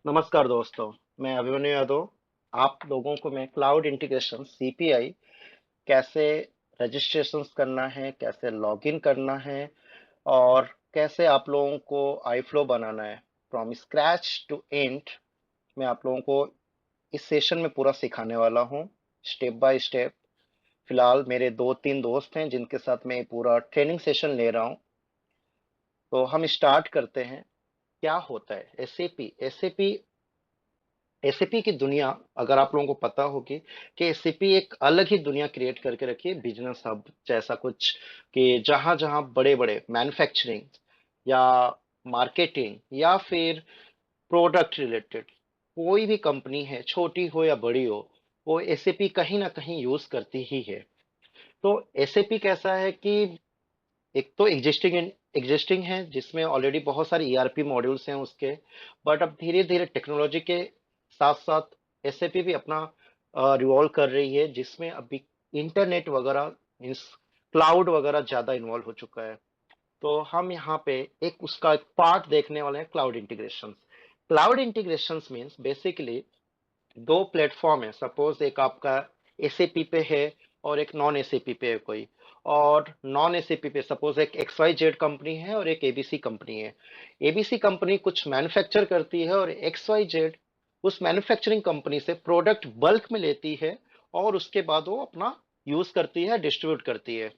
नमस्कार दोस्तों, मैं अभिमन्यु यादव। आप लोगों को मैं क्लाउड इंटीग्रेशन सीपीआई कैसे रजिस्ट्रेशंस करना है, कैसे लॉगिन करना है और कैसे आप लोगों को आईफ्लो बनाना है फ्रॉम स्क्रैच टू एंड, मैं आप लोगों को इस सेशन में पूरा सिखाने वाला हूँ, स्टेप बाय स्टेप। फिलहाल मेरे दो तीन दोस्त हैं जिनके साथ मैं ये पूरा ट्रेनिंग सेशन ले रहा हूँ। तो हम स्टार्ट करते हैं। क्या होता है एसएपी? एसएपी की दुनिया, अगर आप लोगों को पता होगी कि एसएपी एक अलग ही दुनिया क्रिएट करके रखी है, बिजनेस हब जैसा कुछ, कि जहां जहां बड़े बड़े मैन्युफैक्चरिंग या मार्केटिंग या फिर प्रोडक्ट रिलेटेड कोई भी कंपनी है, छोटी हो या बड़ी हो, वो एसएपी कहीं ना कहीं यूज करती ही है। तो एसएपी कैसा है कि एक तो एग्जिस्टिंग है जिसमें ऑलरेडी बहुत सारे ईआरपी मॉड्यूल्स हैं उसके। बट अब धीरे धीरे टेक्नोलॉजी के साथ साथ एसएपी भी अपना रिवॉल्व कर रही है, जिसमें अभी इंटरनेट वगैरह मीन्स क्लाउड वगैरह ज्यादा इन्वॉल्व हो चुका है। तो हम यहाँ पे एक उसका एक पार्ट देखने वाले हैं, cloud integration. Cloud integration means basically दो प्लेटफॉर्म है। सपोज एक आपका एसएपी पे है और एक नॉन एसएपी पे है कोई। और नॉन एसएपी पे सपोज एक एक्स वाई जेड कंपनी है और एक एबीसी कंपनी है। एबीसी कंपनी कुछ मैन्युफैक्चर करती है और एक्स वाई जेड उस मैन्युफैक्चरिंग कंपनी से प्रोडक्ट बल्क में लेती है और उसके बाद वो अपना यूज करती है, डिस्ट्रीब्यूट करती है।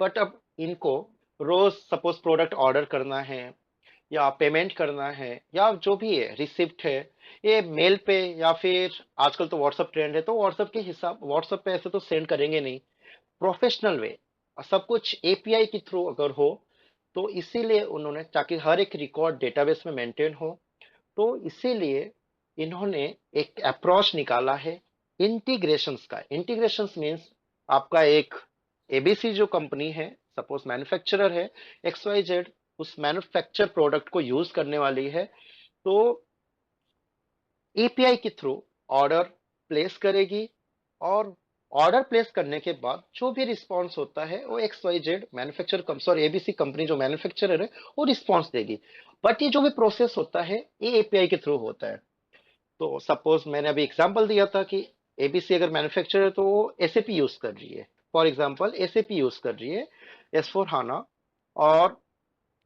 बट अब इनको रोज सपोज प्रोडक्ट ऑर्डर करना है या पेमेंट करना है या जो भी है रिसिप्ट है, ये मेल पे या फिर आजकल तो व्हाट्सअप ट्रेंड है, तो व्हाट्सअप के हिसाब व्हाट्सअप पे ऐसे तो सेंड करेंगे नहीं, प्रोफेशनल वे सब कुछ एपीआई के थ्रू अगर हो, तो इसीलिए उन्होंने, ताकि हर एक रिकॉर्ड डेटाबेस में मेंटेन हो, तो इसीलिए इन्होंने एक अप्रोच निकाला है इंटीग्रेशंस का। इंटीग्रेशंस मींस आपका एक एबीसी जो कंपनी है, सपोज मैन्युफैक्चरर है एक्स वाई जेड, उस मैन्युफैक्चर प्रोडक्ट को यूज करने वाली है, तो एपीआई के थ्रू ऑर्डर प्लेस करेगी। और ऑर्डर प्लेस करने के बाद जो भी रिस्पॉन्स होता है वो X Y Z manufacture sorry ABC company जो मैन्युफैक्चरर है वो रिस्पॉन्स देगी। बट ये जो भी प्रोसेस होता है ये एपीआई के थ्रू होता है। तो सपोज मैंने अभी एग्जांपल दिया था कि एबीसी अगर मैन्युफैक्चरर है तो वो एसएपी यूज कर रही है, फॉर एग्जांपल एसएपी यूज कर रही है, एस फोर हाना। और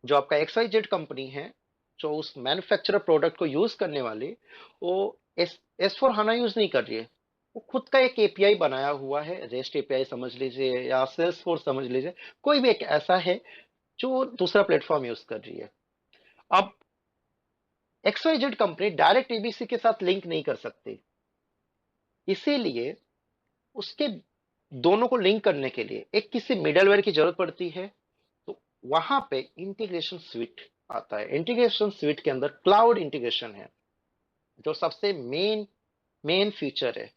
जो आपका एक्स वाई जेड कंपनी है, जो उस मैन्युफैक्चरर प्रोडक्ट को यूज करने वाली, वो एस एस फोर हाना यूज नहीं कर रही है। वो खुद का एक एपीआई बनाया हुआ है, रेस्ट एपीआई समझ लीजिए या सेल्स फोर्स समझ लीजिए, कोई भी एक ऐसा है जो दूसरा प्लेटफॉर्म यूज कर रही है। अब X Y Z company direct ABC के साथ लिंक नहीं कर सकती, इसीलिए उसके दोनों को लिंक करने के लिए एक किसी मिडलवेयर की जरूरत पड़ती है। तो वहां पे इंटीग्रेशन स्विट आता है। इंटीग्रेशन स्विट के अंदर क्लाउड इंटीग्रेशन है जो सबसे मेन फीचर है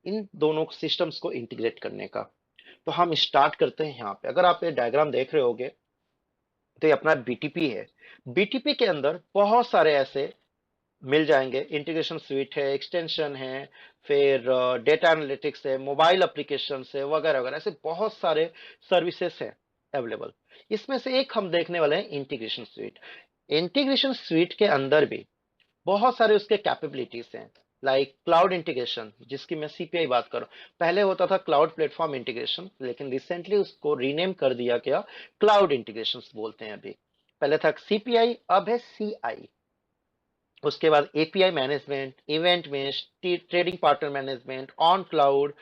इन दोनों सिस्टम्स को इंटीग्रेट करने का। तो हम स्टार्ट करते हैं यहाँ पे। अगर आप ये डायग्राम देख रहे होगे तो ये अपना बीटीपी है। बीटीपी के अंदर बहुत सारे ऐसे मिल जाएंगे, इंटीग्रेशन स्विट है, एक्सटेंशन है, फिर डेटा एनालिटिक्स है, मोबाइल एप्लीकेशन है, वगैरह वगैरह, ऐसे बहुत सारे सर्विसेज हैं अवेलेबल। इसमें से एक हम देखने वाले हैं इंटीग्रेशन स्विट। इंटीग्रेशन स्विट के अंदर भी बहुत सारे उसके कैपेबिलिटीज हैं, लाइक क्लाउड इंटीग्रेशन, जिसकी मैं सीपीआई बात करूं। पहले होता था क्लाउड प्लेटफॉर्म इंटीग्रेशन, लेकिन रिसेंटली उसको रीनेम कर दिया गया, क्लाउड इंटीग्रेशन बोलते हैं अभी। पहले था सीपीआई, अब है सीआई। उसके बाद API management, event mesh, trading partner management, on cloud,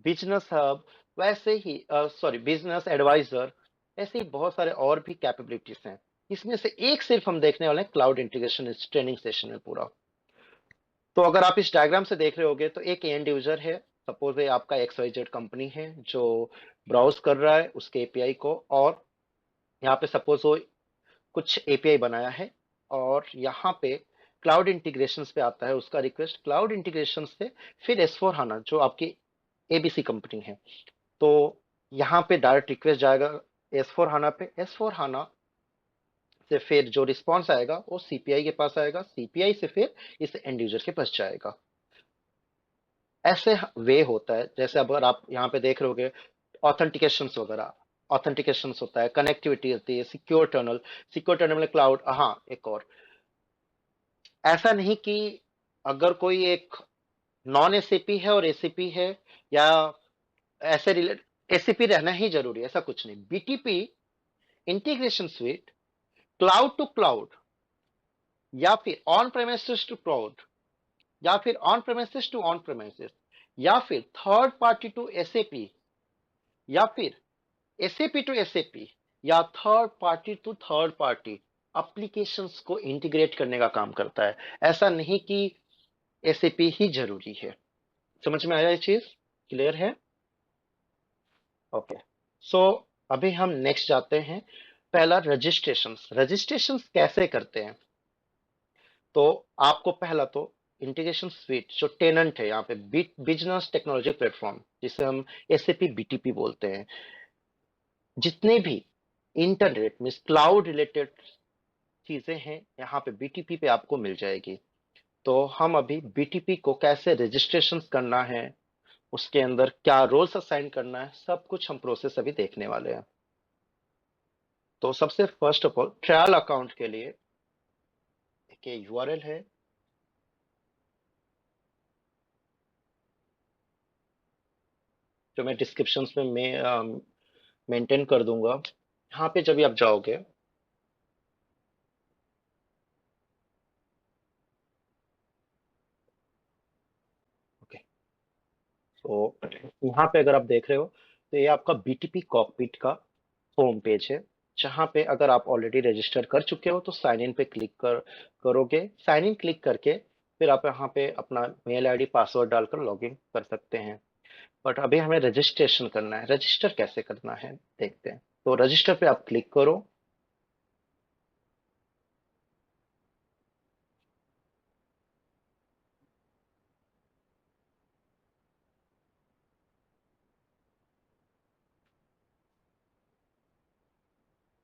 business hub, वैसे ही सॉरी बिजनेस एडवाइजर, ऐसे ही बहुत सारे और भी कैपेबिलिटीज हैं। इसमें से एक सिर्फ हम देखने वाले हैं क्लाउड इंटीग्रेशन इस ट्रेनिंग सेशन में पूरा। तो अगर आप इस डायग्राम से देख रहे होगे तो एक एंड यूजर है, सपोज ये आपका एक्स वाई जेड कंपनी है जो ब्राउज कर रहा है उसके एपीआई को, और यहाँ पे सपोज वो कुछ एपीआई बनाया है, और यहाँ पे क्लाउड इंटीग्रेशन पे आता है उसका रिक्वेस्ट, क्लाउड इंटीग्रेशन से फिर एस फोर हाना जो आपकी एबीसी कंपनी है, तो यहाँ पे डायरेक्ट रिक्वेस्ट जाएगा एस फोर हाना पे। एस फोर हाना से फिर जो रिस्पॉन्स आएगा वो सीपीआई के पास आएगा, सीपीआई से फिर इस एंड यूजर के पास जाएगा। ऐसे वे होता है। जैसे अब अगर आप यहाँ पे देख रहे होगे ऑथेंटिकेशन वगैरह, ऑथेंटिकेशन होता है, कनेक्टिविटी होती है, सिक्योर टनल में क्लाउड, हाँ एक और ऐसा नहीं कि अगर कोई एक नॉन एसएपी है और एसीपी है, या ऐसे रिलेट एसीपी रहना ही जरूरी है, ऐसा कुछ नहीं। BTP integration suite, cloud to cloud, या फिर ऑन प्रेमिसेस टू क्लाउड, या फिर on premises to on premises, या फिर थर्ड पार्टी टू एसएपी, या फिर एसएपी टू एसएपी, या third party to third party applications को इंटीग्रेट करने का काम करता है। ऐसा नहीं कि एसएपी ही जरूरी है। समझ में आया ये चीज? क्लियर है? ओके। सो अभी हम नेक्स्ट जाते हैं। पहला रजिस्ट्रेशंस। रजिस्ट्रेशंस कैसे करते हैं? तो आपको पहला तो इंटीग्रेशन स्विट जो टेनेंट है यहाँ पे, बिजनेस टेक्नोलॉजी प्लेटफॉर्म, जिसे हम एसएपी बीटीपी बोलते हैं, जितने भी इंटरनेट में क्लाउड रिलेटेड चीजें हैं यहाँ पे बीटीपी पे आपको मिल जाएगी। तो हम अभी बीटीपी को कैसे रजिस्ट्रेशन करना है, उसके अंदर क्या रोल्स असाइन करना है, सब कुछ हम प्रोसेस अभी देखने वाले हैं। तो सबसे first of all trial account के लिए एक यूआरएल है, जो मैं डिस्क्रिप्शन में मेंटेन कर दूंगा। यहाँ पे जब भी आप जाओगे, ओके, तो यहाँ पे अगर आप देख रहे हो, तो ये आपका बीटीपी कॉकपिट का होम पेज है, जहाँ पे अगर आप ऑलरेडी रजिस्टर कर चुके हो तो साइन इन पे क्लिक करोगे। साइन इन क्लिक करके फिर आप यहाँ पे अपना मेल आईडी पासवर्ड डालकर लॉगिन कर सकते हैं। बट अभी हमें रजिस्ट्रेशन करना है। रजिस्टर कैसे करना है देखते हैं। तो रजिस्टर पे आप क्लिक करो।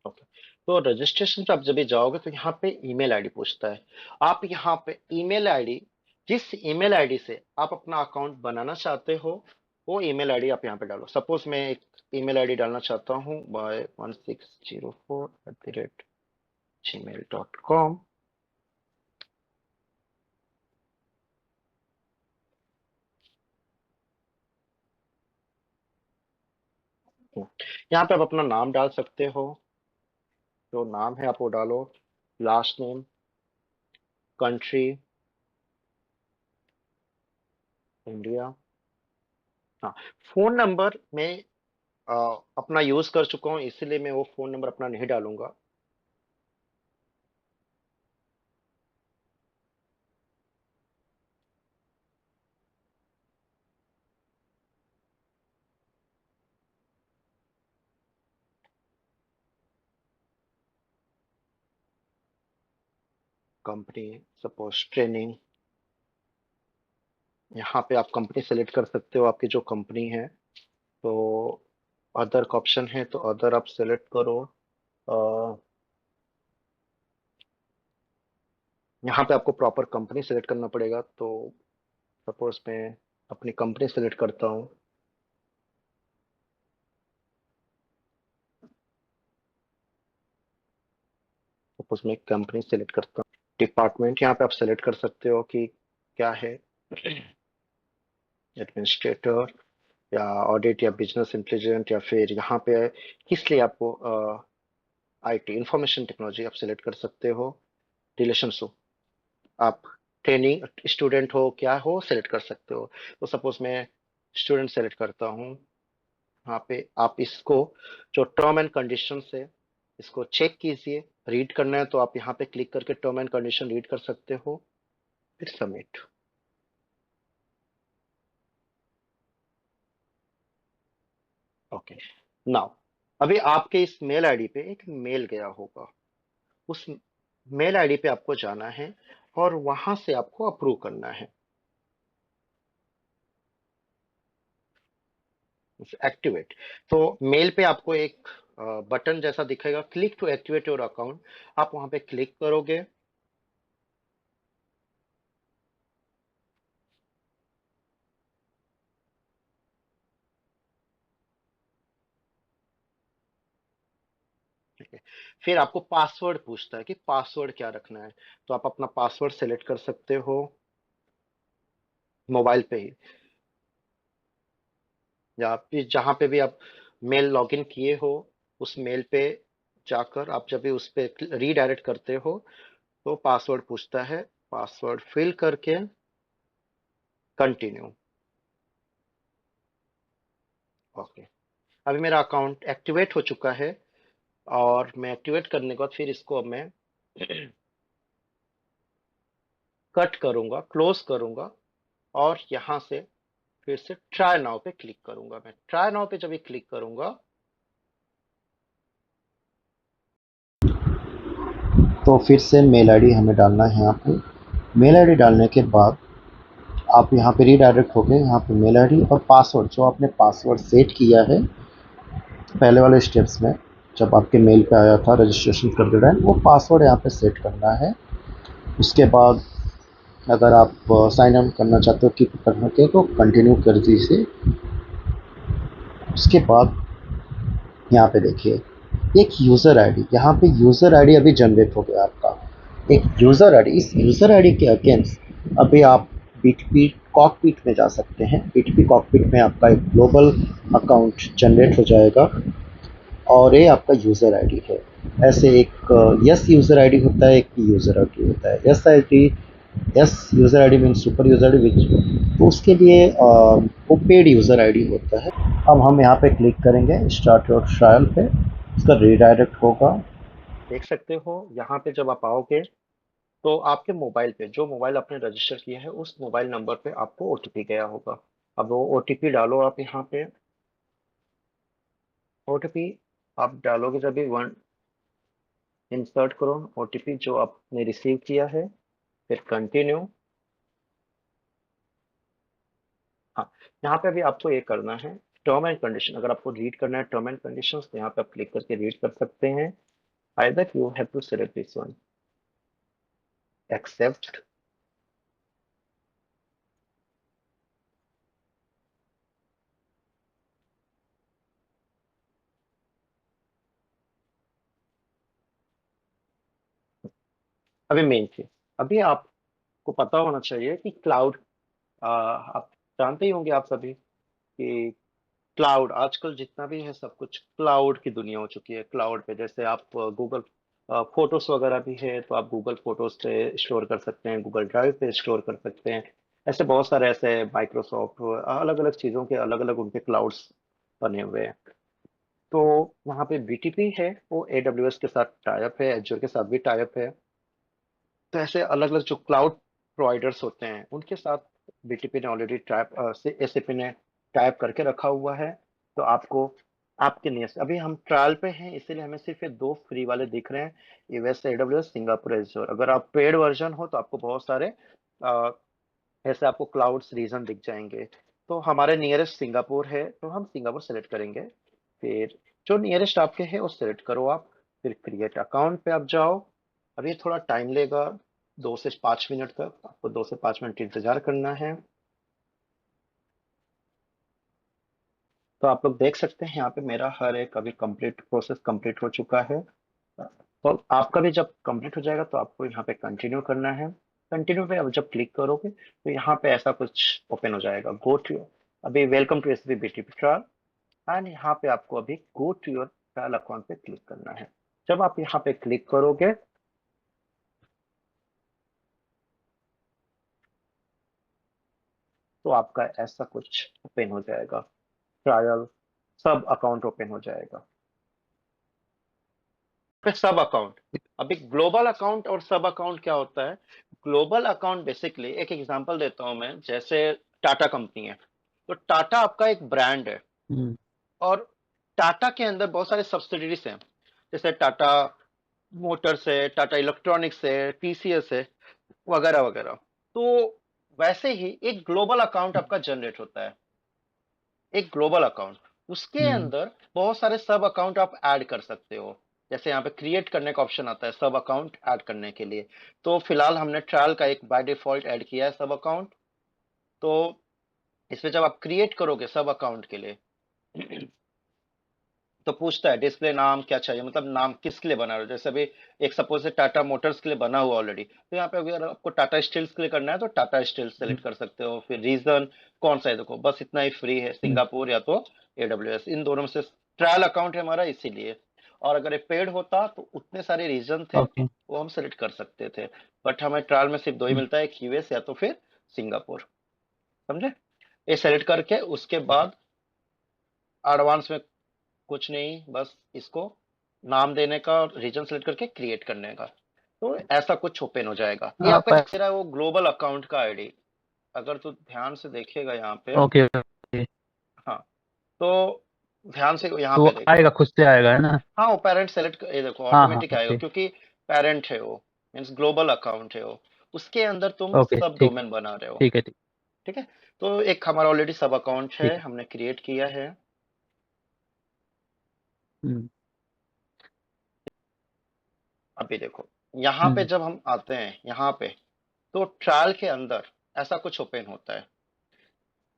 ओके, तो रजिस्ट्रेशन पे आप जब भी जाओगे तो यहाँ पे ईमेल आईडी पूछता है। आप यहाँ पे ईमेल आईडी, जिस ईमेल आईडी से आप अपना अकाउंट बनाना चाहते हो, वो ईमेल आईडी आप यहाँ पे डालो। सपोज मैं एक ईमेल आईडी डालना चाहता हूँ, by1604@gmail.com। यहाँ पे आप अपना नाम डाल सकते हो, जो नाम है आप वो डालो। Last name, country India. हाँ, फोन नंबर मैं अ, अपना यूज कर चुका हूँ, इसीलिए मैं वो फोन नंबर अपना नहीं डालूंगा। कंपनी, सपोज ट्रेनिंग, यहाँ पे आप कंपनी सेलेक्ट कर सकते हो, आपकी जो कंपनी है। तो अदर का ऑप्शन है, तो अदर आप सेलेक्ट करो। अ, यहाँ पे आपको प्रॉपर कंपनी सेलेक्ट करना पड़ेगा। तो सपोज मैं अपनी कंपनी सेलेक्ट करता हूँ। सपोज मैं कंपनी सेलेक्ट करता हूँ। डिपार्टमेंट यहाँ पे आप सेलेक्ट कर सकते हो कि क्या है, एडमिनिस्ट्रेटर या ऑडिट या बिजनेस इंटेलिजेंट, या फिर यहाँ पे किस लिए आपको आईटी इंफॉर्मेशन टेक्नोलॉजी आप सेलेक्ट कर सकते हो। रिलेशनशिप, आप ट्रेनिंग स्टूडेंट हो क्या हो सेलेक्ट कर सकते हो। तो सपोज मैं स्टूडेंट सेलेक्ट करता हूँ। यहाँ पे आप इसको जो टर्म एंड कंडीशन है, इसको चेक कीजिए। रीड करना है तो आप यहाँ पे क्लिक करके टर्म एंड कंडीशन रीड कर सकते हो, फिर सबमिट। ओके, नाउ अभी आपके इस मेल आईडी पे एक मेल गया होगा। उस मेल आईडी पे आपको जाना है और वहां से आपको अप्रूव करना है, एक्टिवेट। तो मेल पे आपको एक बटन जैसा दिखेगा, click to activate your account. आप वहां पे क्लिक करोगे। ठीक है। फिर आपको पासवर्ड पूछता है कि पासवर्ड क्या रखना है, तो आप अपना पासवर्ड सेलेक्ट कर सकते हो मोबाइल पे ही, या फिर जहाँ पे भी आप मेल लॉगिन किए हो उस मेल पे जाकर आप जब भी उस पे रीडायरेक्ट करते हो तो पासवर्ड पूछता है, पासवर्ड फिल करके कंटिन्यू। ओके, अभी मेरा अकाउंट एक्टिवेट हो चुका है, और मैं एक्टिवेट करने के बाद फिर इसको अब मैं कट करूंगा, क्लोज करूंगा, और यहाँ से फिर से ट्राई नाउ पे क्लिक करूंगा। मैं ट्राई नाउ पे जब भी क्लिक करूंगा तो फिर से मेल आईडी हमें डालना है यहाँ पे। मेल आईडी डालने के बाद आप यहाँ पे रीडायरेक्ट होके यहाँ पे मेल आईडी और पासवर्ड, जो आपने पासवर्ड सेट किया है पहले वाले स्टेप्स में, जब आपके मेल पे आया था रजिस्ट्रेशन कर दे रहा है, वो पासवर्ड यहाँ पे सेट करना है। उसके बाद अगर आप साइन इन करना चाहते हो कीप करने के, तो कंटिन्यू कर दीजिए। उसके बाद यहाँ पे देखिए एक यूज़र आईडी, यहाँ पे यूज़र आईडी अभी जनरेट हो गया आपका। एक यूज़र आईडी, इस यूज़र आईडी के अगेंस्ट अभी आप बीटीपी कॉकपिट में जा सकते हैं। बीटीपी कॉकपिट में आपका एक ग्लोबल अकाउंट जनरेट हो जाएगा, और ये आपका यूज़र आईडी है। ऐसे एक यस यूज़र आईडी होता है, एक यूज़र आईडी होता है। Yes ID, yes user ID means super user ID, which तो उसके लिए वो पेड यूज़र आईडी होता है। अब हम यहाँ पे क्लिक करेंगे स्टार्ट योर ट्रायल पे, इसका रीडायरेक्ट होगा। देख सकते हो यहाँ पे जब आप आओगे तो आपके मोबाइल पे, जो मोबाइल आपने रजिस्टर किया है उस मोबाइल नंबर पे आपको ओटीपी गया होगा। अब वो ओटीपी डालो आप यहाँ पे। ओटीपी आप डालोगे जब भी वन, इंसर्ट करो ओटीपी जो आपने रिसीव किया है, फिर कंटिन्यू। हाँ, यहाँ पे अभी आपको ये करना है टर्म एंड कंडीशन। अगर आपको रीड करना है टर्म एंड कंडीशन तो यहाँ पे आप क्लिक करके रीड कर सकते हैं। Either you have to select this one, accept. अभी मेन चीज, अभी आपको पता होना चाहिए कि क्लाउड, आप जानते ही होंगे आप सभी कि क्लाउड आजकल जितना भी है सब कुछ क्लाउड की दुनिया हो चुकी है। क्लाउड पे जैसे आप गूगल फोटोज वगैरह भी है तो आप गूगल फोटोज पे स्टोर कर सकते हैं, गूगल ड्राइव पे स्टोर कर सकते हैं। ऐसे बहुत सारे ऐसे माइक्रोसॉफ्ट अलग अलग चीज़ों के अलग अलग उनके क्लाउड्स बने हुए हैं। तो वहाँ पे बीटीपी है, वो एडब्ल्यूएस के साथ टाइप है, एजूर के साथ भी टाइप है। तो ऐसे अलग अलग जो क्लाउड प्रोवाइडर्स होते हैं उनके साथ बीटीपी ने ऑलरेडी टाइप से एसएपी ने टाइप करके रखा हुआ है। तो आपको आपके लिए अभी हम ट्रायल पे हैं इसीलिए हमें सिर्फ ये दो फ्री वाले दिख रहे हैं, यूएस एडब्ल्यूएस, सिंगापुर एज्योर। अगर आप पेड वर्जन हो तो आपको बहुत सारे अ, ऐसे आपको क्लाउड्स रीजन दिख जाएंगे। तो हमारे नियरेस्ट सिंगापुर है तो हम सिंगापुर सेलेक्ट करेंगे। फिर जो नियरेस्ट आपके है वो सेलेक्ट करो आप। फिर क्रिएट अकाउंट पे आप जाओ। अब ये थोड़ा टाइम लेगा, 2 से 5 मिनट तक आपको 2 से 5 मिनट इंतजार करना है। तो आप लोग देख सकते हैं यहाँ पे मेरा हर एक अभी कंप्लीट प्रोसेस कंप्लीट हो चुका है। तो आपका भी जब कंप्लीट हो जाएगा तो आपको यहाँ पे कंटिन्यू करना है। कंटिन्यू पे अब जब क्लिक करोगे तो यहाँ पे ऐसा कुछ ओपन हो जाएगा, गो टू, अभी welcome to SB BTP trial. And यहाँ पे आपको अभी go to your trial account पे क्लिक करना है। जब आप यहाँ पे क्लिक करोगे तो आपका ऐसा कुछ ओपन हो जाएगा, ट्रायल सब अकाउंट ओपन हो जाएगा। फिर सब अकाउंट, अभी ग्लोबल अकाउंट और सब अकाउंट क्या होता है? ग्लोबल अकाउंट बेसिकली, एक एग्जांपल देता हूं मैं, जैसे टाटा कंपनी है तो टाटा आपका एक ब्रांड है, हम्म। और टाटा के अंदर बहुत सारे सब्सिडरीज हैं, जैसे टाटा मोटर्स है, टाटा इलेक्ट्रॉनिक्स है, टीसीएस है, वगैरह वगैरह। तो वैसे ही एक ग्लोबल अकाउंट आपका जनरेट होता है, एक ग्लोबल अकाउंट, उसके हम्म। अंदर बहुत सारे सब अकाउंट आप ऐड कर सकते हो। जैसे यहाँ पे क्रिएट करने का ऑप्शन आता है सब अकाउंट ऐड करने के लिए। तो फिलहाल हमने ट्रायल का एक बाय डिफॉल्ट ऐड किया है सब अकाउंट। तो इसमें जब आप क्रिएट करोगे सब अकाउंट के लिए तो पूछता है डिस्प्ले नाम क्या चाहिए, मतलब नाम किसके लिए बना रहे हो। जैसे अभी एक सपोज से टाटा मोटर्स के लिए बना हुआ ऑलरेडी, तो यहाँ पे अगर आपको टाटा स्टील्स के लिए करना है तो टाटा स्टील हम्म, सेलेक्ट कर सकते हो। फिर रीजन कौन सा है, देखो बस इतना ही फ्री है, हम्म, सिंगापुर या तो AWS, इन दोनों में से ट्रायल अकाउंट है हमारा इसीलिए। और अगर ये पेड होता तो उतने सारे रीजन थे ओके। वो हम सेलेक्ट कर सकते थे, बट हमें ट्रायल में सिर्फ दो ही हम्म, मिलता है, एक यूएस या तो फिर सिंगापुर। समझे? ये सेलेक्ट करके उसके बाद एडवांस में कुछ नहीं, बस इसको नाम देने का और रीजन सेलेक्ट करके क्रिएट करने का, तो ऐसा कुछ ओपन हो जाएगा। ये हाँ, आपका तेरा वो ग्लोबल अकाउंट का आईडी, अगर तू ध्यान से देखेगा यहाँ पे। Okay okay. हाँ, तो ध्यान से यहाँ तो पे वो देख। आएगा, खुद से आएगा, है ना? हाँ, वो पेरेंट सेलेक्ट, ये देखो हाँ हाँ, ऑटोमेटिक आएगा ओके क्योंकि पेरेंट है वो, मीन्स ग्लोबल अकाउंट है वो, उसके अंदर तुम ओके, सब ठीक डोमेन बना रहे हो। ठीक है, ठीक। ठीक है, तो एक हमारा ऑलरेडी सब अकाउंट है, ठीक है। हमने क्रिएट किया है। हम्म अभी देखो यहाँ पे हम्म, जब हम आते हैं यहाँ पे, तो ट्रायल के अंदर ऐसा कुछ ओपन होता है।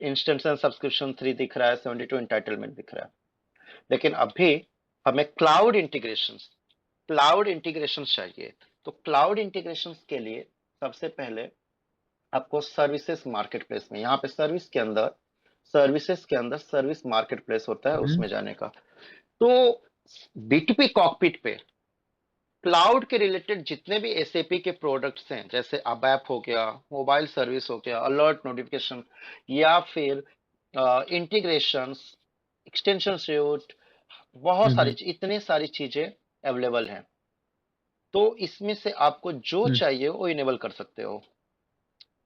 इंस्टेंस एंड सब्सक्रिप्शन 3 दिख रहा है, 72 इंटाइटलमेंट दिख रहा है। लेकिन अभी हमें क्लाउड इंटीग्रेशन चाहिए। तो क्लाउड इंटीग्रेशन के लिए सबसे पहले आपको सर्विसेज मार्केट प्लेस में, यहाँ पे सर्विसेज के अंदर सर्विस मार्केट प्लेस होता है, हम्म, उसमें जाने का। तो बीटीपी कॉकपिट पे क्लाउड के रिलेटेड जितने भी एसएपी के प्रोडक्ट्स हैं, जैसे अबैप हो गया, मोबाइल सर्विस हो गया, अलर्ट नोटिफिकेशन, या फिर इंटीग्रेशंस, एक्सटेंशन सूट, बहुत सारी हम्म, इतनी सारी चीजें अवेलेबल हैं। तो इसमें से आपको जो हम्म, चाहिए वो इनेबल कर सकते हो।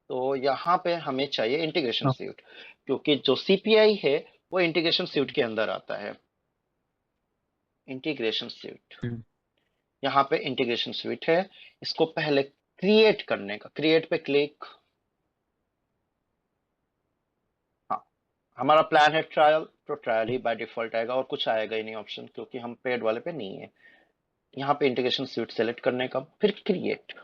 तो यहाँ पे हमें चाहिए इंटीग्रेशन ओ- सूट, क्योंकि जो सीपीआई है वो इंटीग्रेशन सूट के अंदर आता है। इंटीग्रेशन सूट, हम्म, यहाँ पे इंटीग्रेशन स्विट है। इसको पहले क्रिएट करने का, क्रिएट पे क्लिक। हाँ, हमारा प्लान है ट्रायल, तो ट्रायल ही बाय डिफॉल्ट आएगा और कुछ आएगा ही नहीं ऑप्शन, क्योंकि हम पेड वाले पे नहीं है। यहाँ पे इंटीग्रेशन स्विट सेलेक्ट करने का, फिर create,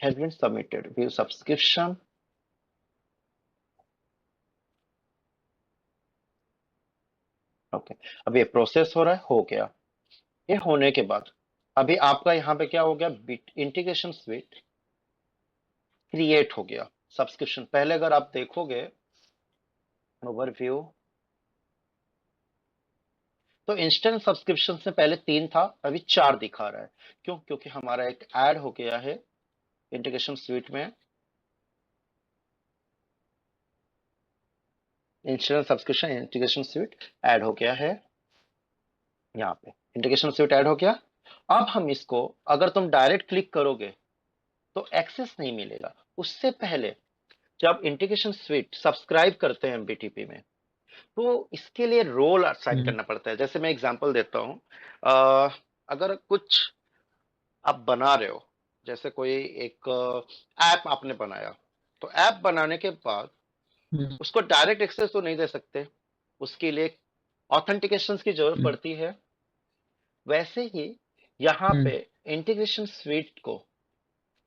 has been submitted, view subscription. Okay, अब ये प्रोसेस हो रहा है, हो गया। ये होने के बाद अभी आपका यहाँ पे क्या हो गया, इंटीग्रेशन स्विट क्रिएट हो गया। सब्सक्रिप्शन पहले अगर आप देखोगे ओवरव्यू, तो इंस्टेंट सब्सक्रिप्शन से पहले 3 था, अभी 4 दिखा रहा है। क्यों? क्योंकि हमारा एक ऐड हो गया है इंटीग्रेशन स्वीट में। Instant subscription integration sweet add हो गया है, यहाँ पे इंटीग्रेशन स्वीट ऐड हो गया। अब हम इसको, अगर तुम डायरेक्ट क्लिक करोगे तो एक्सेस नहीं मिलेगा। उससे पहले जब इंटीग्रेशन स्वीट सब्सक्राइब करते हैं बीटीपी में, तो इसके लिए रोल असाइन हम्म, करना पड़ता है। जैसे मैं एग्जांपल देता हूँ, अ, अगर कुछ आप बना रहे हो, जैसे कोई एक ऐप आपने बनाया, तो ऐप बनाने के बाद हम्म, उसको डायरेक्ट एक्सेस तो नहीं दे सकते, उसके लिए ऑथेंटिकेशन की जरूरत हम्म, पड़ती है। वैसे ही यहाँ हम्म, पे इंटीग्रेशन स्वीट को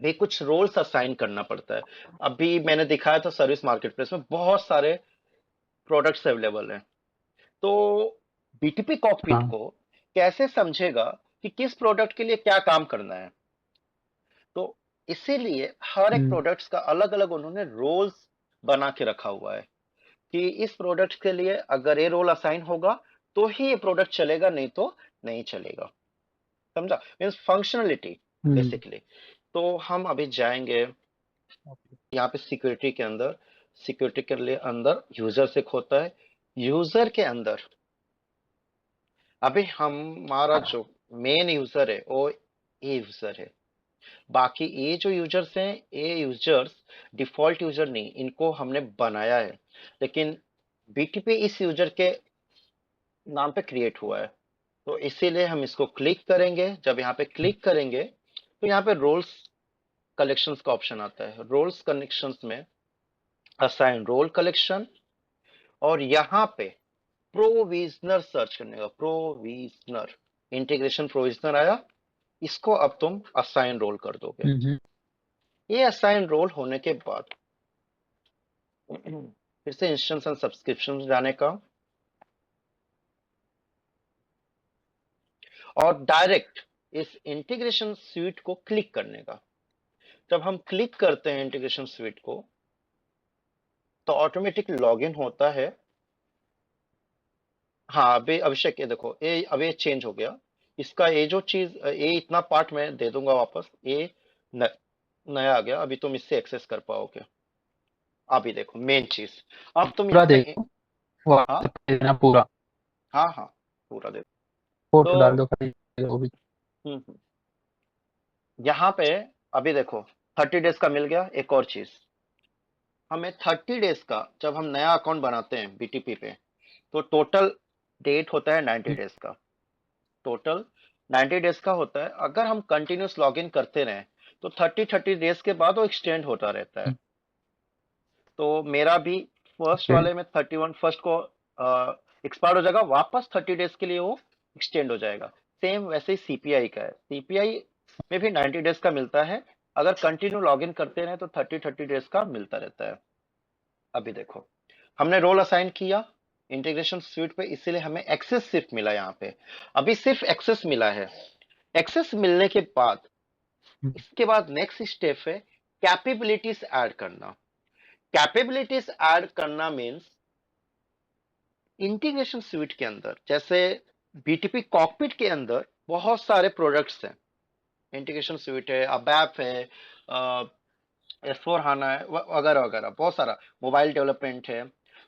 भी कुछ रोल्स असाइन करना पड़ता है। अभी मैंने दिखाया था सर्विस मार्केट प्लेस में बहुत सारे प्रोडक्ट्स अवेलेबल हैं। तो बीटीपी कॉकपिट हाँ, को कैसे समझेगा कि किस प्रोडक्ट के लिए क्या काम करना है। तो इसीलिए हर एक हम्म, प्रोडक्ट्स का अलग अलग उन्होंने रोल्स बना के रखा हुआ है, कि इस प्रोडक्ट के लिए अगर ये रोल असाइन होगा तो ही ये प्रोडक्ट चलेगा, नहीं तो नहीं चलेगा। समझा? मीन्स फंक्शनलिटी हम्म, बेसिकली। तो हम अभी जाएंगे ओके, यहाँ पे सिक्योरिटी के अंदर। सिक्योरिटी के लिए अंदर यूजर से होता है, यूजर के अंदर अभी हमारा जो मेन यूजर है वो ये यूजर है। बाकी ये जो यूजर्स हैं, ये यूजर्स डिफॉल्ट यूजर नहीं, इनको हमने बनाया है। लेकिन बीटीपी इस यूजर के नाम पे क्रिएट हुआ है, तो इसीलिए हम इसको क्लिक करेंगे। जब यहाँ पे क्लिक करेंगे तो यहाँ पे रोल्स कलेक्शंस का ऑप्शन आता है। रोल्स कलेक्शंस में असाइन रोल कलेक्शन, और यहाँ पे प्रोविजनर सर्च करने का, प्रोविजनर इंटीग्रेशन प्रोविजनर आया, इसको अब तुम असाइन रोल कर दोगे। हम्म, ये असाइन रोल होने के बाद फिर से इंस्टेंस एंड सब्सक्रिप्शन जाने का, और डायरेक्ट इस इंटीग्रेशन स्वीट को क्लिक करने का। जब हम क्लिक करते हैं इंटीग्रेशन स्वीट को तो ऑटोमेटिक लॉगिन होता है। हाँ अभी अभिषेक ये देखो, ये अब ये चेंज हो गया। इसका ये जो चीज, ये इतना पार्ट मैं दे दूंगा वापस, ये न, नया आ गया। अभी तुम इससे एक्सेस कर पाओगे। अभी देखो मेन चीज, अब तुम पूरा यहाँ पे देखो, हाँ व्हाट्सएप पे देना पूरा। हाँ हाँ पूरा देखो। फोटो डाल तो दो खाली, वो भी। हम्म, यहाँ पे अभी देखो 30 डेज का मिल गया। एक और चीज, हमें 30 डेज का जब हम नया अकाउंट बनाते हैं बीटीपी पे, तो टोटल डेट होता है 90 डेज का। टोटल 90 डेज का होता है। अगर हम कंटिन्यूस लॉगिन करते रहें तो 30 डेज के बाद वो एक्सटेंड होता रहता है। तो मेरा भी फर्स्ट ओके। वाले में 31 फर्स्ट को एक्सपायर हो जाएगा, वापस 30 डेज के लिए वो एक्सटेंड हो जाएगा। सेम वैसे ही सीपीआई का है, सीपीआई में भी 90 डेज का मिलता है। अगर कंटिन्यू लॉगिन करते रहे तो 30 डेज का मिलता रहता है। अभी देखो हमने रोल असाइन किया इंटीग्रेशन स्वीट पे, इसीलिए हमें एक्सेस सिर्फ मिला यहाँ पे। अभी सिर्फ एक्सेस मिला है। एक्सेस मिलने के बाद इसके बाद नेक्स्ट स्टेप है कैपेबिलिटीज ऐड करना। कैपेबिलिटीज ऐड करना मीन्स इंटीग्रेशन स्वीट के अंदर, जैसे बीटीपी कॉकपिट के अंदर बहुत सारे प्रोडक्ट्स हैं। इंटीग्रेशन स्वीट है, अबैप है, एस4 हाना है, वगैरह वगैरह बहुत सारा, मोबाइल डेवलपमेंट है।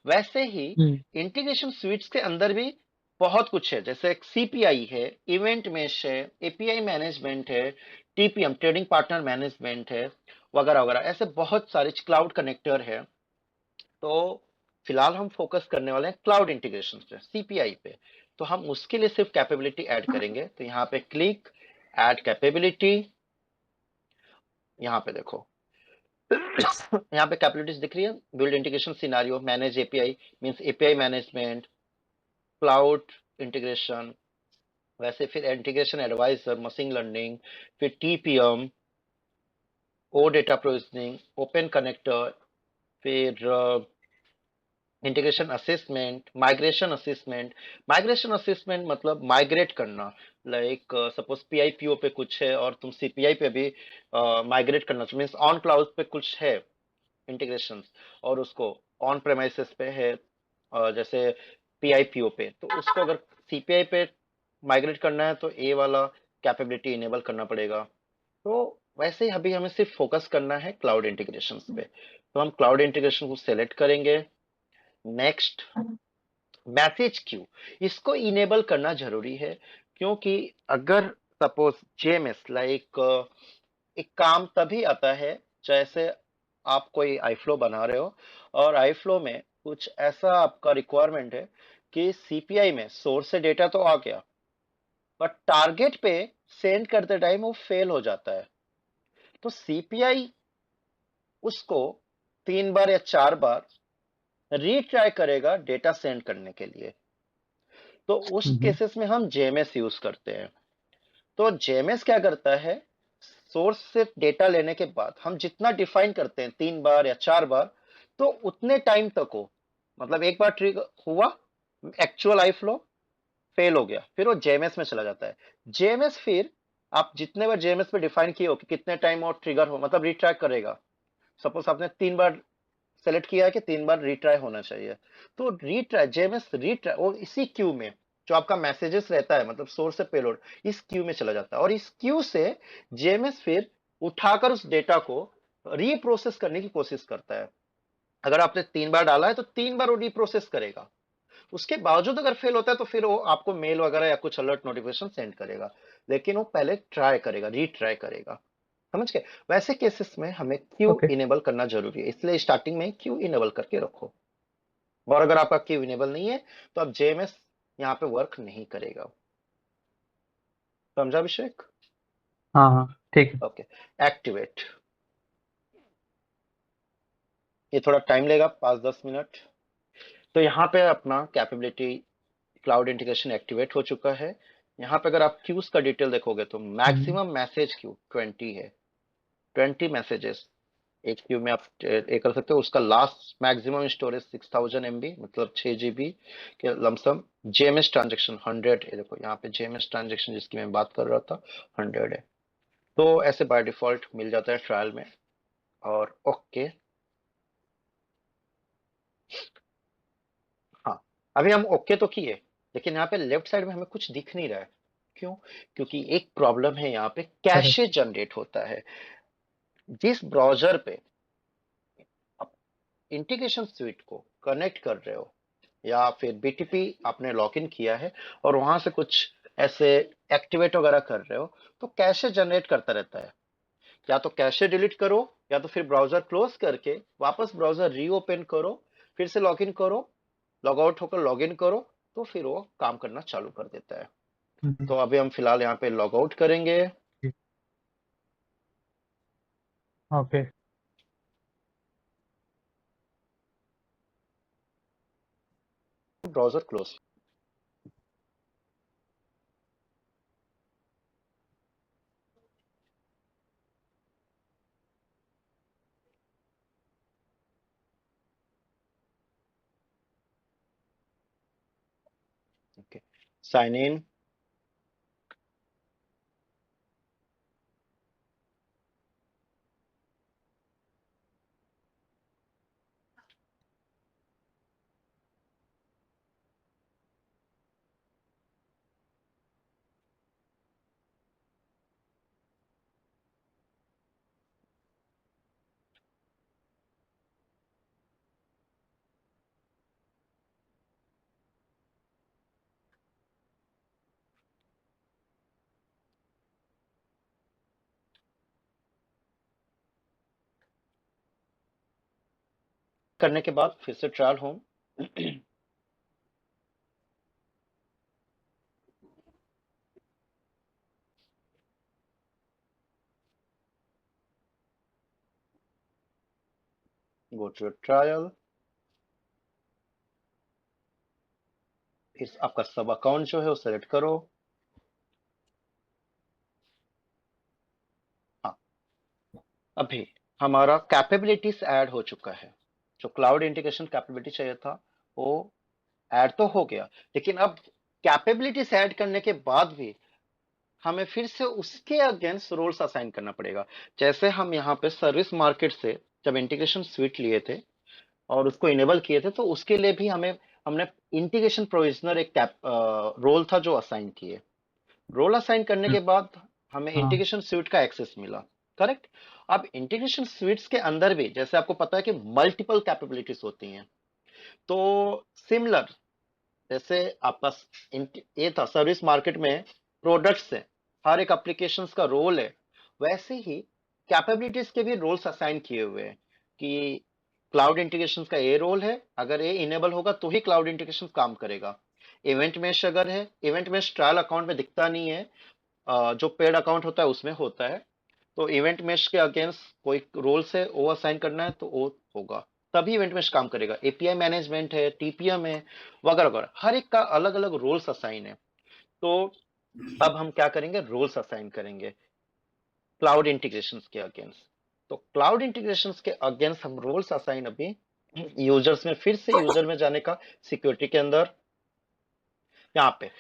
वैसे ही इंटीग्रेशन स्वीट्स के अंदर भी बहुत कुछ है, जैसे सीपीआई है, इवेंट मेश है, एपीआई मैनेजमेंट है, टीपीएम ट्रेडिंग पार्टनर मैनेजमेंट है, वगैरह वगैरह। ऐसे बहुत सारे क्लाउड कनेक्टर है। तो फिलहाल हम फोकस करने वाले हैं क्लाउड इंटीग्रेशन पे, सीपीआई पे। तो हम उसके लिए सिर्फ कैपेबिलिटी ऐड करेंगे। तो यहाँ पे क्लिक ऐड कैपेबिलिटी, यहाँ पे देखो यहाँ पे कैपेबिलिटीज दिख रही है। Build integration scenario, manage API means API management, cloud integration, वैसे फिर इंटीग्रेशन एडवाइजर, मशीन लर्निंग, फिर टीपीएम, ओ डेटा प्रोविजनिंग, ओपन कनेक्टर, फिर integration assessment, migration assessment. Migration assessment मतलब माइग्रेट करना। लाइक सपोज पीआई पीओ पे कुछ है और तुम सीपीआई पे भी माइग्रेट करना मीन्स ऑन क्लाउड पे कुछ है इंटीग्रेशन, और उसको ऑन प्रेमाइसेस पे है, जैसे पीआईपीओ पे, तो उसको अगर सीपीआई पे माइग्रेट करना है तो ए वाला कैपेबिलिटी इनेबल करना पड़ेगा। तो वैसे ही अभी हमें सिर्फ फोकस करना है क्लाउड इंटीग्रेशन पे। तो हम क्लाउड इंटीग्रेशन को सेलेक्ट करेंगे। नेक्स्ट मैसेज क्यू, इसको इनेबल करना जरूरी है, क्योंकि अगर सपोज जेएमएस लाइक, एक काम तभी आता है जैसे आप कोई आईफ्लो बना रहे हो और आईफ्लो में कुछ ऐसा आपका रिक्वायरमेंट है कि सीपीआई में सोर्स से डेटा तो आ गया, बट टारगेट पे सेंड करते टाइम वो फेल हो जाता है। तो सीपीआई उसको 3 बार या 4 बार रीट्राई करेगा डेटा सेंड करने के लिए। तो उस केसेस में हम जेएमएस यूज करते हैं। तो जेएमएस क्या करता है, सोर्स से डेटा लेने के बाद हम जितना डिफाइन करते हैं 3 बार या 4 बार, तो उतने टाइम तक हो, मतलब एक बार ट्रिगर हुआ, एक्चुअल आई फ्लो फेल हो गया, फिर वो जेएमएस में चला जाता है। जेएमएस फिर आप जितने बार जेएमएस पे डिफाइन किए हो कि कितने टाइम वो ट्रिगर हो, मतलब रिट्रैक करेगा। सपोज आपने 3 बार सेलेक्ट किया है कि 3 बार रिट्राई होना चाहिए, तो रिट्राई जेएमएस रिट्राई वो इसी क्यू में जो आपका मैसेजेस रहता है, मतलब सोर्स से पेलोड, इस क्यू में चला जाता है, और इस क्यू से जेएमएस फिर उठाकर उस डेटा को रीप्रोसेस करने की कोशिश करता है। अगर आपने 3 बार डाला है तो 3 बार वो रीप्रोसेस करेगा। उसके बावजूद अगर फेल होता है तो फिर वो आपको मेल वगैरह या कुछ अलर्ट नोटिफिकेशन सेंड करेगा, लेकिन वो पहले ट्राई करेगा, रीट्राई करेगा। समझ गए? वैसे केसेस में हमें क्यू ओके। इनेबल करना जरूरी है, इसलिए स्टार्टिंग में क्यू इनेबल करके रखो। और अगर आपका क्यू इनेबल नहीं है तो अब जेएमएस यहाँ पे वर्क नहीं करेगा। समझा अभिषेक? हाँ हाँ, ठीक है। Okay, activate. ये थोड़ा टाइम लेगा, 5-10 मिनट। तो यहाँ पे अपना कैपेबिलिटी क्लाउड इंटीग्रेशन एक्टिवेट हो चुका है। यहाँ पे अगर आप क्यूज का डिटेल देखोगे तो मैक्सिमम मैसेज क्यू 20 है, 20 मैसेजेस। एक क्यू में आप ये कर सकते हो। उसका लास्ट मैक्सिमम स्टोरेज 6000 MB, मतलब 6 GB के लमसम। जेएमएस ट्रांजेक्शन 100, ये देखो यहाँ पे जेएमएस ट्रांजेक्शन जिसकी मैं बात कर रहा था 100 है। तो ऐसे बाय डिफॉल्ट मिल जाता है ट्रायल में। और ओके, हाँ, अभी हम ओके तो किए, लेकिन यहाँ पे लेफ्ट साइड में हमें कुछ दिख नहीं रहा है। क्यों? क्योंकि एक प्रॉब्लम है, यहाँ पे कैशे करेक्ट। जनरेट होता है। जिस ब्राउजर पे आप इंटीग्रेशन स्विट को कनेक्ट कर रहे हो, या फिर बीटीपी आपने लॉगिन किया है और वहां से कुछ ऐसे एक्टिवेट वगैरह कर रहे हो, तो कैशे जनरेट करता रहता है। या तो कैशे डिलीट करो, या तो फिर ब्राउजर क्लोज करके वापस ब्राउजर रीओपन करो, फिर से लॉगिन करो, लॉग आउट होकर लॉगिन करो, तो फिर वो काम करना चालू कर देता है। तो अभी हम फिलहाल यहाँ पे लॉग आउट करेंगे। Okay. Browser close. Okay, sign in. करने के बाद फिर से trial home. Go to trial. फिर आपका सब अकाउंट जो है वो सेलेक्ट करो। हाँ, अभी हमारा कैपेबिलिटीज ऐड हो चुका है। जो क्लाउड इंटीग्रेशन कैपेबिलिटी चाहिए था वो ऐड तो हो गया, लेकिन अब कैपेबिलिटीज ऐड करने के बाद भी हमें फिर से उसके अगेंस्ट रोल्स असाइन करना पड़ेगा। जैसे हम यहाँ पे सर्विस मार्केट से जब इंटीग्रेशन स्विट लिए थे और उसको इनेबल किए थे, तो उसके लिए भी हमने इंटीग्रेशन प्रोविजनर एक रोल था जो असाइन किए। रोल असाइन करने के बाद हमें हाँ इंटीग्रेशन स्विट का एक्सेस मिला। करेक्ट। अब इंटीग्रेशन स्विट्स के अंदर भी जैसे आपको पता है कि मल्टीपल कैपेबिलिटीज होती हैं। तो सिमिलर, जैसे आपका ये था सर्विस मार्केट में प्रोडक्ट्स है, हर एक एप्लीकेशंस का रोल है, वैसे ही कैपेबिलिटीज के भी रोल्स असाइन किए हुए हैं कि क्लाउड इंटीग्रेशन का ये रोल है, अगर ये इनेबल होगा तो ही क्लाउड इंटीग्रेशन काम करेगा। इवेंट मेश अगर है, इवेंट मेश ट्रायल अकाउंट में दिखता नहीं है, जो पेड अकाउंट होता है उसमें होता है। तो इवेंट मेश के अगेंस्ट कोई रोल से वो असाइन करना है तो वो होगा, तभी इवेंट मेश काम करेगा। एपीआई मैनेजमेंट है, टीपीएम है, वगैरह वगैरह, हर एक का अलग अलग रोल्स असाइन है। तो अब हम क्या करेंगे, रोल्स असाइन करेंगे क्लाउड इंटीग्रेशंस के अगेंस्ट। तो क्लाउड इंटीग्रेशंस के अगेंस्ट हम रोल्स असाइन अभी यूजर्स में, फिर से यूजर में जाने का, सिक्योरिटी के अंदर यहाँ पे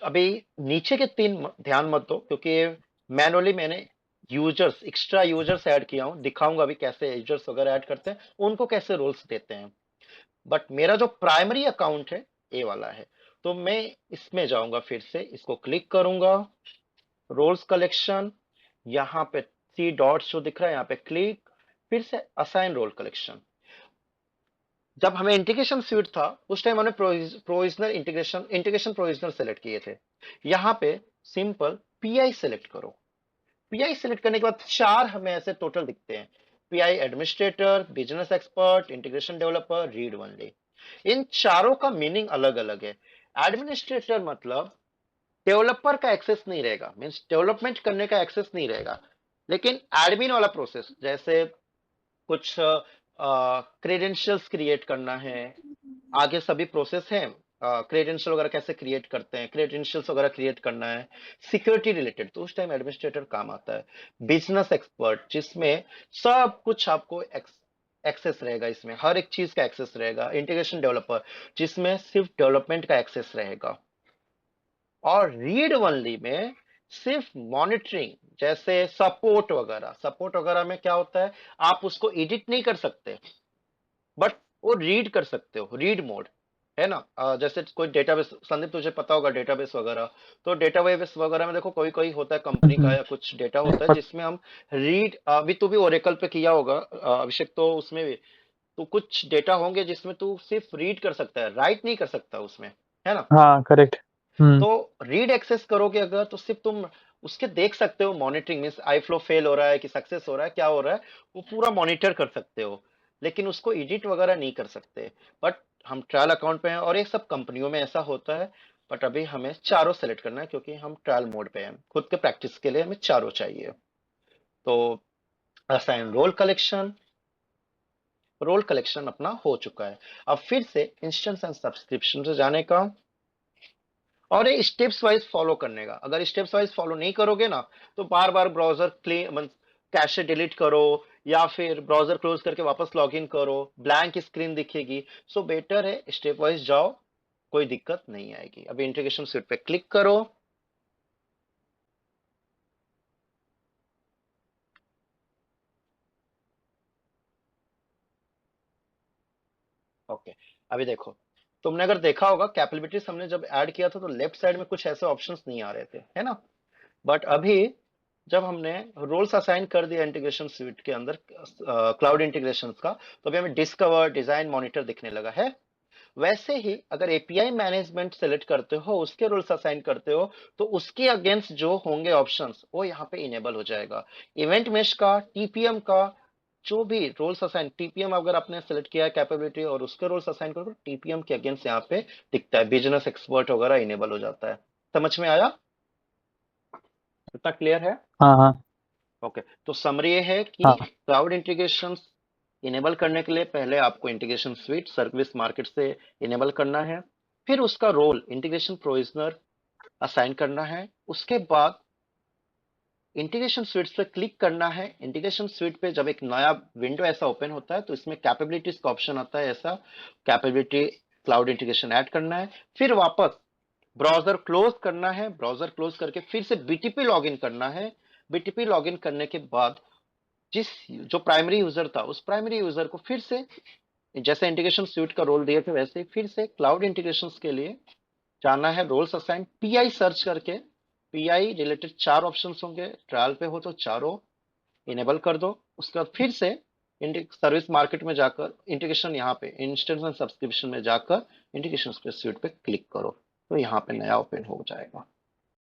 अभी नीचे के तीन ध्यान मत दो, क्योंकि मैनुअली मैंने यूजर्स, एक्स्ट्रा यूजर्स ऐड किया हूं, दिखाऊंगा अभी कैसे यूजर्स वगैरह ऐड करते हैं, उनको कैसे रोल्स देते हैं। बट मेरा जो प्राइमरी अकाउंट है ए वाला है, तो मैं इसमें जाऊंगा, फिर से इसको क्लिक करूंगा, रोल्स कलेक्शन, यहाँ पे थ्री डॉट्स जो दिख रहा है यहाँ पे क्लिक, फिर से असाइन रोल कलेक्शन। जब हमें इंटीग्रेशन स्विट था उस टाइम हमने provisional integration integration provisional select किए थे। यहाँ पे सिंपल पीआई सेलेक्ट करो। पीआई सेलेक्ट करने के बाद चार हमें ऐसे टोटल दिखते हैं, PI administrator, business expert, integration developer, read only. इन चारों का मीनिंग अलग अलग है। एडमिनिस्ट्रेटर मतलब डेवलपर का एक्सेस नहीं रहेगा, मीन्स डेवलपमेंट करने का एक्सेस नहीं रहेगा, लेकिन एडमिन वाला प्रोसेस, जैसे कुछ क्रेडेंशियल्स क्रिएट करना है, आगे सभी प्रोसेस हैं, क्रेडेंशियल वगैरह कैसे क्रिएट करते हैं, क्रेडेंशियल्स वगैरह क्रिएट करना है, सिक्योरिटी रिलेटेड, तो उस टाइम एडमिनिस्ट्रेटर काम आता है। बिजनेस एक्सपर्ट, जिसमें सब कुछ आपको एक्सेस रहेगा, इसमें हर एक चीज का एक्सेस रहेगा। इंटीग्रेशन डेवलपर, जिसमें सिर्फ डेवलपमेंट का एक्सेस रहेगा। और रीड ओनली में सिर्फ मॉनिटरिंग, जैसे सपोर्ट वगैरह में क्या होता है, आप उसको एडिट नहीं कर सकते, बट वो रीड कर सकते हो, रीड मोड, है ना। जैसे कोई डेटाबेस, संदीप तुझे पता होगा डेटाबेस वगैरह, तो डेटाबेस वगैरह में देखो कोई कोई होता है कंपनी का, हम्म। या कुछ डेटा होता है जिसमें हम रीड, अभी तू भी ओरेकल पे किया होगा अभिषेक, तो उसमें भी तो कुछ डेटा होंगे जिसमें तू सिर्फ रीड कर सकता है, राइट नहीं कर सकता उसमें, है ना। हाँ करेक्ट। हम्म। तो रीड एक्सेस करोगे अगर, तो सिर्फ तुम उसके देख सकते हो, monitoring means I flow fail हो रहा है कि सक्सेस हो रहा है, क्या हो रहा है, वो पूरा मॉनिटर कर सकते हो, लेकिन उसको एडिट वगैरह नहीं कर सकते। बट हम ट्रायल अकाउंट पे हैं, और ये सब कंपनियों में ऐसा होता है। बट अभी हमें चारों सेलेक्ट करना है, क्योंकि हम ट्रायल मोड पे हैं, खुद के प्रैक्टिस के लिए हमें चारों चाहिए। तो असाइन रोल कलेक्शन अपना हो चुका है। अब फिर से इंस्टेंस एंड सब्सक्रिप्शन से जाने का, और ये स्टेप्स वाइज फॉलो करने का। अगर स्टेप्स वाइज फॉलो नहीं करोगे ना, तो बार बार ब्राउजर क्लीन, कैशे डिलीट करो, या फिर ब्राउजर क्लोज करके वापस लॉग इन करो, ब्लैंक स्क्रीन दिखेगी। सो बेटर है स्टेप वाइज जाओ, कोई दिक्कत नहीं आएगी। अभी इंटीग्रेशन स्विट पे क्लिक करो। ओके, अभी देखो, तुमने अगर देखा होगा कैपेबिलिटीज हमने जब ऐड किया था, तो लेफ्ट साइड में कुछ ऐसे ऑप्शंस नहीं आ रहे थे, है ना। बट अभी जब हमने रोल्स असाइन कर दिया इंटीग्रेशन स्विट के अंदर क्लाउड इंटीग्रेशन का, तो अभी हमें डिस्कवर, डिजाइन, मॉनिटर दिखने लगा है। वैसे ही अगर एपीआई मैनेजमेंट सेलेक्ट करते हो, उसके रोल्स असाइन करते हो, तो उसके अगेंस्ट जो होंगे ऑप्शंस, वो यहाँ पे इनेबल हो जाएगा। इवेंट मेश का, टीपीएम का, जो भी रोल्स असाइन, टीपीएम अगर आपने सेलेक्ट किया है कैपेबिलिटी, और उसके रोल्स असाइन करो, तो टीपीएम के अगेंस्ट यहाँ पे दिखता है, बिजनेस एक्सपर्ट वगैरह इनेबल हो जाता है। समझ में आया? इतना क्लियर है? हाँ हाँ। ओके, तो समरी ये है कि हाँ क्लाउड इंटीग्रेशन इनेबल करने के लिए पहले आपको इंटीग्रेशन स्विट सर्विस मार्केट से इनेबल करना है, फिर उसका रोल इंटीग्रेशन प्रोविजनर असाइन करना है, उसके बाद इंटीग्रेशन स्विट पे क्लिक करना है। इंटीग्रेशन स्विट पे जब एक नया विंडो ऐसा ओपन होता है, तो इसमें कैपेबिलिटीज का ऑप्शन आता है, ऐसा कैपेबिलिटी क्लाउड इंटीग्रेशन ऐड करना है, फिर वापस ब्राउजर क्लोज करना है, ब्राउजर क्लोज करके फिर से बीटीपी लॉगिन करना है। बीटीपी लॉगिन करने के बाद जिस जो प्राइमरी यूजर था, उस प्राइमरी यूजर को फिर से, जैसे इंटीग्रेशन स्यूट का रोल दिए थे, वैसे ही फिर से क्लाउड इंटीग्रेशन के लिए जाना है, रोल्स असाइन, पीआई सर्च करके, पीआई रिलेटेड चार ऑप्शंस होंगे, ट्रायल पे हो तो चारों इनेबल कर दो। उसके बाद फिर से सर्विस मार्केट में जाकर इंटीग्रेशन, यहाँ पे इंस्टेंस एंड सब्सक्रिप्शन में जाकर इंटीग्रेशन स्यूट पे क्लिक करो, तो यहाँ पे नया ओपन हो जाएगा।